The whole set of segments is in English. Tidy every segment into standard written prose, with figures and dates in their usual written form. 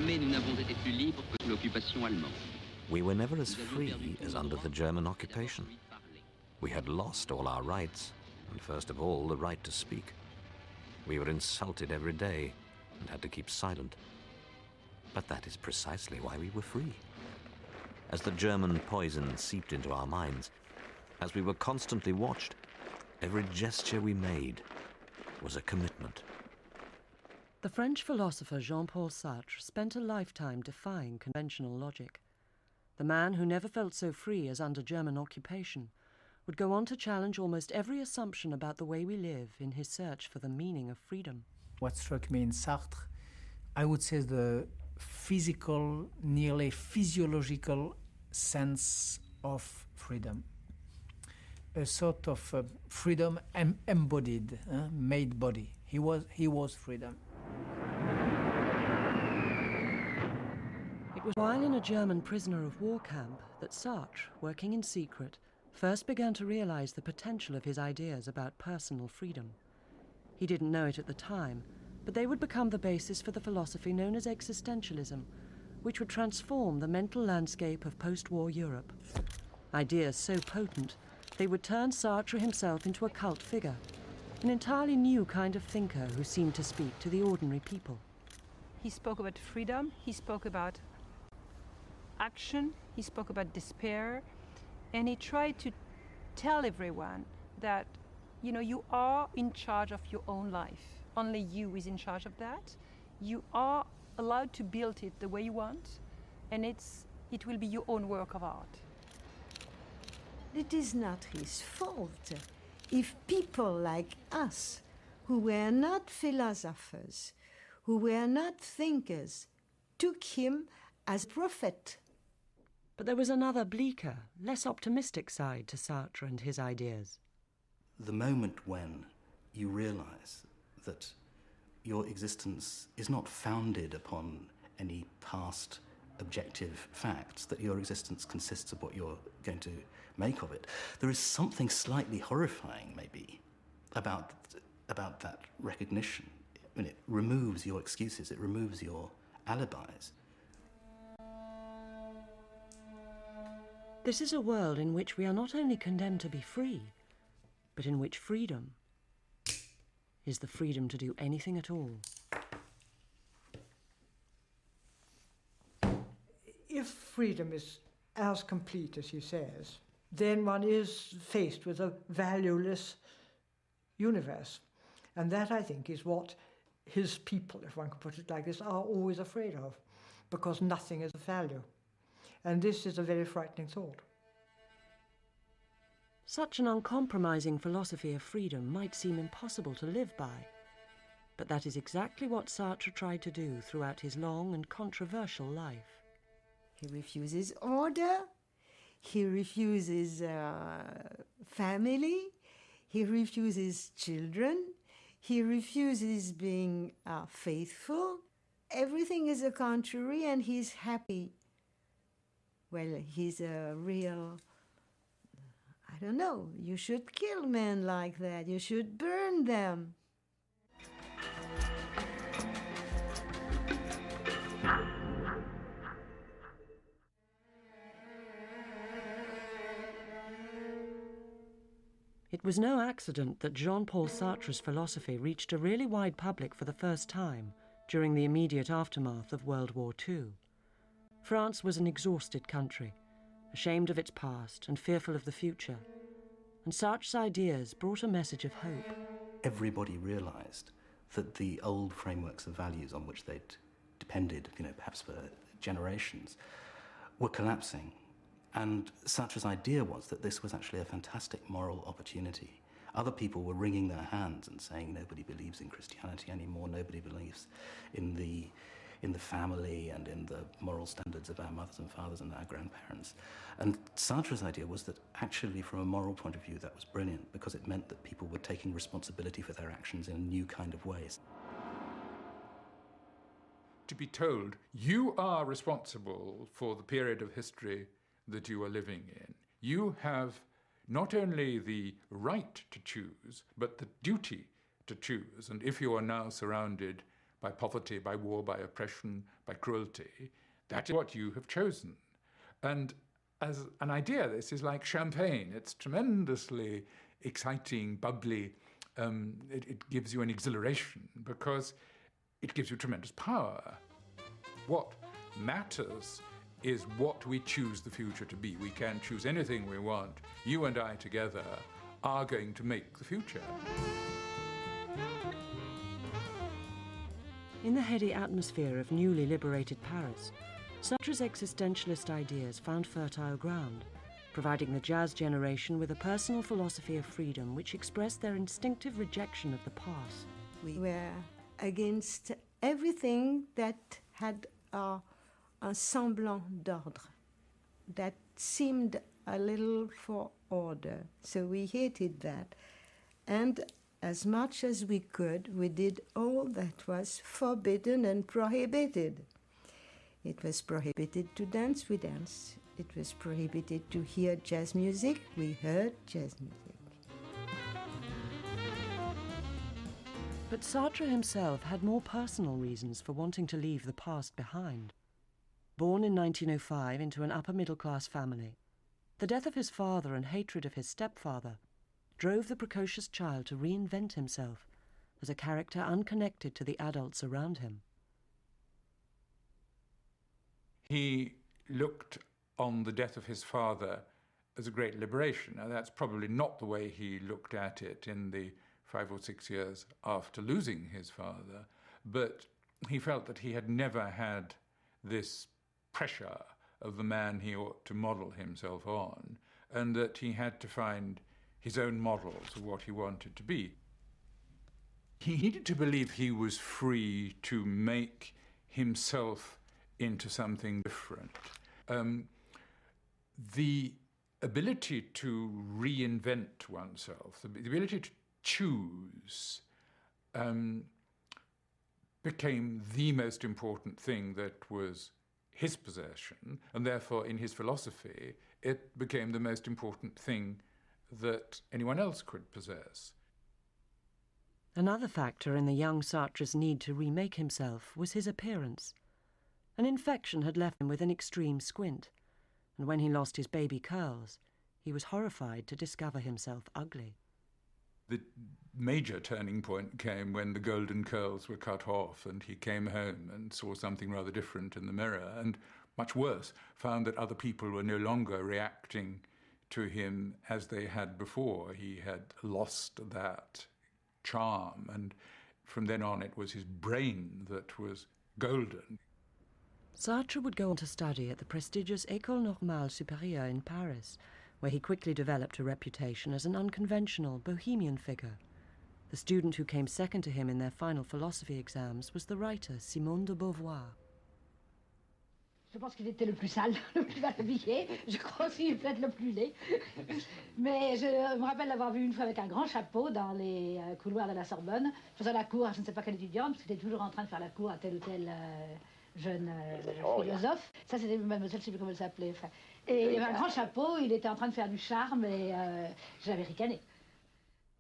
Jamais nous n'avons été plus libres que sous l'occupation allemande. We were never as free as under the German occupation. We had lost all our rights, and first of all, the right to speak. We were insulted every day and had to keep silent. But that is precisely why we were free. As the German poison seeped into our minds, as we were constantly watched, every gesture we made was a commitment. The French philosopher Jean-Paul Sartre spent a lifetime defying conventional logic. The man who never felt so free as under German occupation would go on to challenge almost every assumption about the way we live in his search for the meaning of freedom. What struck me in Sartre, I would say the physical, nearly physiological sense of freedom. A sort of freedom embodied, made body. He was freedom. It was while in a German prisoner of war camp that Sartre, working in secret, first began to realize the potential of his ideas about personal freedom. He didn't know it at the time, but they would become the basis for the philosophy known as existentialism, which would transform the mental landscape of post-war Europe. Ideas so potent, they would turn Sartre himself into a cult figure, an entirely new kind of thinker who seemed to speak to the ordinary people. He spoke about freedom, he spoke about action, he spoke about despair, and he tried to tell everyone that, you are in charge of your own life. Only you is in charge of that. You are allowed to build it the way you want, and it will be your own work of art. It is not his fault if people like us, who were not philosophers, who were not thinkers, took him as prophet. But there was another bleaker, less optimistic side to Sartre and his ideas. The moment when you realize that your existence is not founded upon any past objective facts, that your existence consists of what you're going to make of it, there is something slightly horrifying, maybe, about that recognition. I mean, it removes your excuses, it removes your alibis. This is a world in which we are not only condemned to be free, but in which freedom is the freedom to do anything at all. If freedom is as complete as he says, then one is faced with a valueless universe. And that, I think, is what his people, if one could put it like this, are always afraid of, because nothing is of value. And this is a very frightening thought. Such an uncompromising philosophy of freedom might seem impossible to live by, but that is exactly what Sartre tried to do throughout his long and controversial life. He refuses order, he refuses family, he refuses children, he refuses being faithful. Everything is the contrary, and he's happy. Well, he's a real, I don't know, you should kill men like that, you should burn them. It was no accident that Jean-Paul Sartre's philosophy reached a really wide public for the first time during the immediate aftermath of World War II. France was an exhausted country, ashamed of its past and fearful of the future, and Sartre's ideas brought a message of hope. Everybody realized that the old frameworks of values on which they'd depended, perhaps for generations, were collapsing. And Sartre's idea was that this was actually a fantastic moral opportunity. Other people were wringing their hands and saying nobody believes in Christianity anymore, nobody believes in the family and in the moral standards of our mothers and fathers and our grandparents. And Sartre's idea was that actually from a moral point of view that was brilliant, because it meant that people were taking responsibility for their actions in a new kind of ways. To be told, you are responsible for the period of history that you are living in. You have not only the right to choose, but the duty to choose. And if you are now surrounded by poverty, by war, by oppression, by cruelty. That is what you have chosen. And as an idea, this is like champagne. It's tremendously exciting, bubbly. It gives you an exhilaration because it gives you tremendous power. What matters is what we choose the future to be. We can choose anything we want. You and I together are going to make the future. In the heady atmosphere of newly liberated Paris, Sartre's existentialist ideas found fertile ground, providing the jazz generation with a personal philosophy of freedom which expressed their instinctive rejection of the past. We were against everything that had a semblant d'ordre, that seemed a little for order. So we hated that. And as much as we could, we did all that was forbidden and prohibited. It was prohibited to dance, we danced. It was prohibited to hear jazz music, we heard jazz music. But Sartre himself had more personal reasons for wanting to leave the past behind. Born in 1905 into an upper-middle-class family, the death of his father and hatred of his stepfather drove the precocious child to reinvent himself as a character unconnected to the adults around him. He looked on the death of his father as a great liberation. Now, that's probably not the way he looked at it in the 5 or 6 years after losing his father, but he felt that he had never had this pressure of the man he ought to model himself on, and that he had to find his own models of what he wanted to be. He needed to believe he was free to make himself into something different. The ability to reinvent oneself, the ability to choose, became the most important thing that was his possession, and therefore in his philosophy it became the most important thing that anyone else could possess. Another factor in the young Sartre's need to remake himself was his appearance. An infection had left him with an extreme squint, and when he lost his baby curls, he was horrified to discover himself ugly. The major turning point came when the golden curls were cut off and he came home and saw something rather different in the mirror, and much worse, found that other people were no longer reacting to him as they had before. He had lost that charm, and from then on it was his brain that was golden. Sartre would go on to study at the prestigious École Normale Supérieure in Paris, where he quickly developed a reputation as an unconventional, bohemian figure. The student who came second to him in their final philosophy exams was the writer Simone de Beauvoir. Je pense qu'il était le plus sale, le plus mal habillé. Je crois aussi peut-être le plus laid. Mais je me rappelle l'avoir vu une fois avec un grand chapeau dans les couloirs de la Sorbonne, faisant la cour à je ne sais pas quelle étudiante, parce qu'il était toujours en train de faire la cour à tel ou tel jeune philosophe. Ça, c'était mademoiselle, je ne sais plus comment elle s'appelait. Enfin. Et il avait un grand chapeau, il était en train de faire du charme, et j'avais ricané.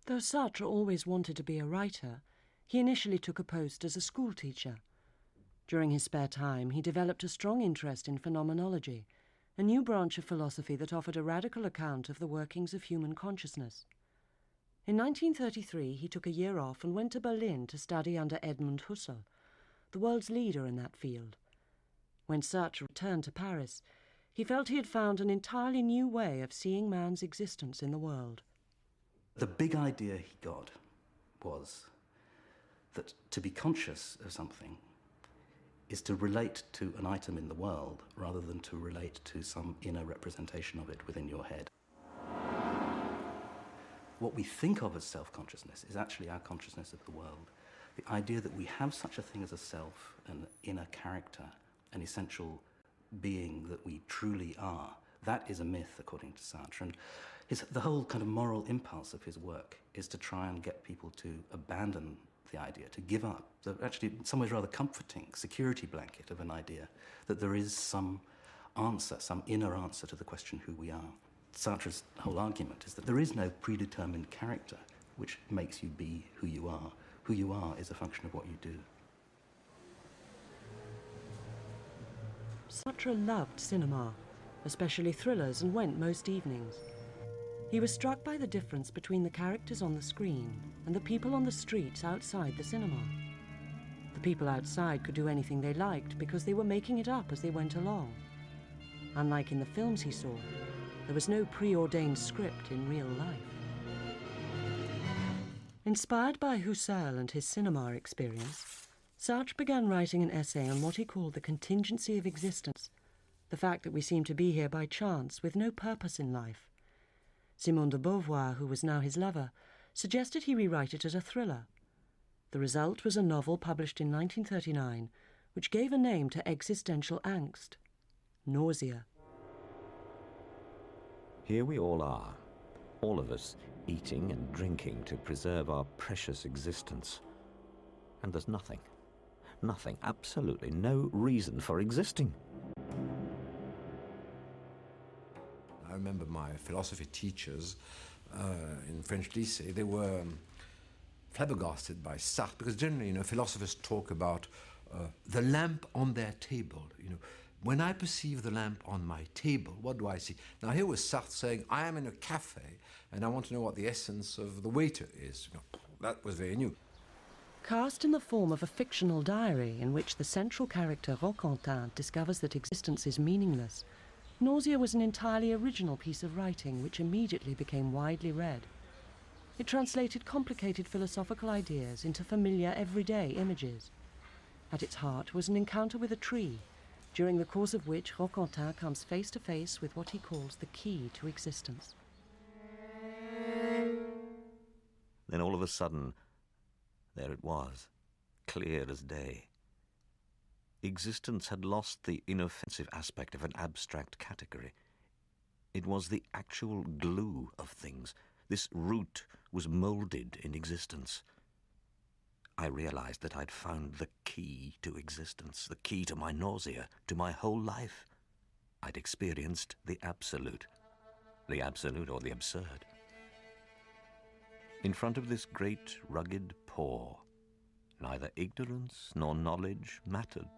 Though Sartre always wanted to be a writer, he initially took a post as a school teacher. During his spare time, he developed a strong interest in phenomenology, a new branch of philosophy that offered a radical account of the workings of human consciousness. In 1933, he took a year off and went to Berlin to study under Edmund Husserl, the world's leader in that field. When Sartre returned to Paris, he felt he had found an entirely new way of seeing man's existence in the world. The big idea he got was that to be conscious of something is to relate to an item in the world rather than to relate to some inner representation of it within your head. What we think of as self-consciousness is actually our consciousness of the world. The idea that we have such a thing as a self, an inner character, an essential being that we truly are, that is a myth, according to Sartre. And the whole kind of moral impulse of his work is to try and get people to abandon the idea, to give up the actually in some ways rather comforting security blanket of an idea that there is some answer, some inner answer to the question who we are. Sartre's whole argument is that there is no predetermined character which makes you be who you are. Who you are is a function of what you do. Sartre loved cinema, especially thrillers, and went most evenings. He was struck by the difference between the characters on the screen and the people on the streets outside the cinema. The people outside could do anything they liked because they were making it up as they went along. Unlike in the films he saw, there was no preordained script in real life. Inspired by Husserl and his cinema experience, Sartre began writing an essay on what he called the contingency of existence, the fact that we seem to be here by chance with no purpose in life. Simone de Beauvoir, who was now his lover, suggested he rewrite it as a thriller. The result was a novel published in 1939, which gave a name to existential angst: nausea. Here we all are, all of us eating and drinking to preserve our precious existence. And there's nothing, absolutely no reason for existing. I remember my philosophy teachers in French lycée, they were flabbergasted by Sartre, because generally, philosophers talk about the lamp on their table. When I perceive the lamp on my table, what do I see? Now here was Sartre saying, I am in a cafe and I want to know what the essence of the waiter is. That was very new. Cast in the form of a fictional diary in which the central character Roquentin discovers that existence is meaningless, Nausea was an entirely original piece of writing which immediately became widely read. It translated complicated philosophical ideas into familiar everyday images. At its heart was an encounter with a tree, during the course of which Roquentin comes face to face with what he calls the key to existence. Then all of a sudden, there it was, clear as day. Existence had lost the inoffensive aspect of an abstract category. It was the actual glue of things. This root was moulded in existence. I realized that I'd found the key to existence, the key to my nausea, to my whole life. I'd experienced the absolute or the absurd. In front of this great rugged paw, neither ignorance nor knowledge mattered.